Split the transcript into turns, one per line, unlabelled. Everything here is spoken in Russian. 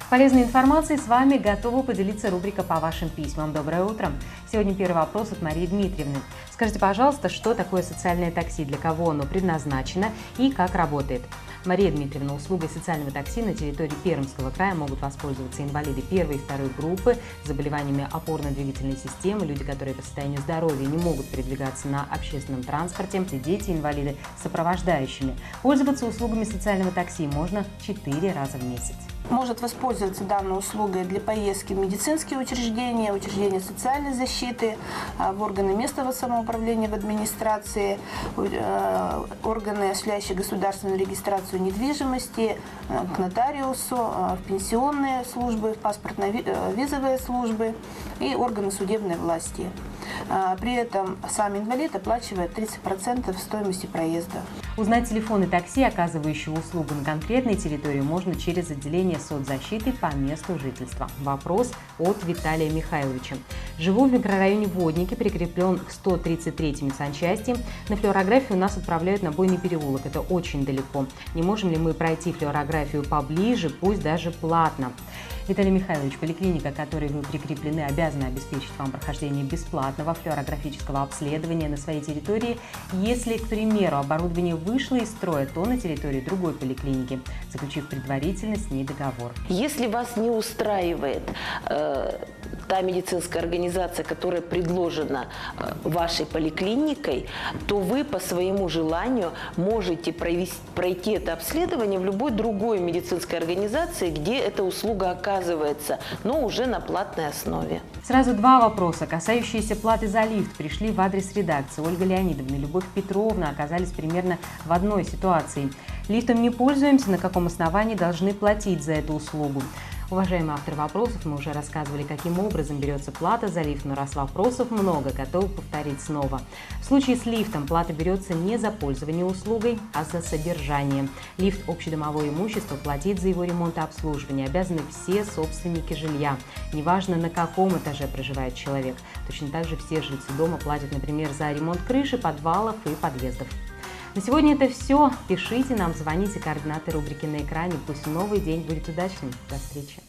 Полезной информацией с вами готова поделиться рубрика «По вашим письмам». Доброе утро! Сегодня первый вопрос от Марии Дмитриевны. Скажите, пожалуйста, что такое социальное такси, для кого оно предназначено и как работает? Мария Дмитриевна, услугой социального такси на территории Пермского края могут воспользоваться инвалиды первой и второй группы с заболеваниями опорно-двигательной системы, люди, которые по состоянию здоровья не могут передвигаться на общественном транспорте, дети-инвалиды с сопровождающими. Пользоваться услугами социального такси можно 4 раза в месяц.
Может воспользоваться данной услугой для поездки в медицинские учреждения, учреждения социальной защиты, в органы местного самоуправления, в администрации, органы, осуществляющие государственную регистрацию недвижимости, к нотариусу, в пенсионные службы, в паспортно-визовые службы и органы судебной власти. При этом сам инвалид оплачивает 30% стоимости проезда.
Узнать телефоны такси, оказывающие услугу на конкретной территории, можно через отделение соцзащиты по месту жительства. Вопрос от Виталия Михайловича. Живу в микрорайоне Водники, прикреплен к 133-й медсанчасти. На флюорографию нас отправляют на Бойный переулок. Это очень далеко. Не можем ли мы пройти флюорографию поближе, пусть даже платно? Виталий Михайлович, поликлиника, к которой вы прикреплены, обязана обеспечить вам прохождение бесплатного флюорографического обследования на своей территории. Если, к примеру, оборудование вышло из строя, то на территории другой поликлиники, заключив предварительно с ней договор.
Если вас не устраивает та медицинская организация, которая предложена вашей поликлиникой, то вы по своему желанию можете пройти это обследование в любой другой медицинской организации, где эта услуга оказывается, но уже на платной основе.
Сразу два вопроса, касающиеся платы за лифт, пришли в адрес редакции. Ольга Леонидовна и Любовь Петровна оказались примерно в одной ситуации. Лифтом не пользуемся, на каком основании должны платить за эту услугу? Уважаемый автор вопросов, мы уже рассказывали, каким образом берется плата за лифт, но раз вопросов много, готовы повторить снова. В случае с лифтом плата берется не за пользование услугой, а за содержание. Лифт общедомовое имущество, платить за его ремонт и обслуживание обязаны все собственники жилья, неважно на каком этаже проживает человек. Точно так же все жильцы дома платят, например, за ремонт крыши, подвалов и подъездов. На сегодня это все. Пишите нам, звоните, координаты рубрики на экране. Пусть новый день будет удачным. До встречи.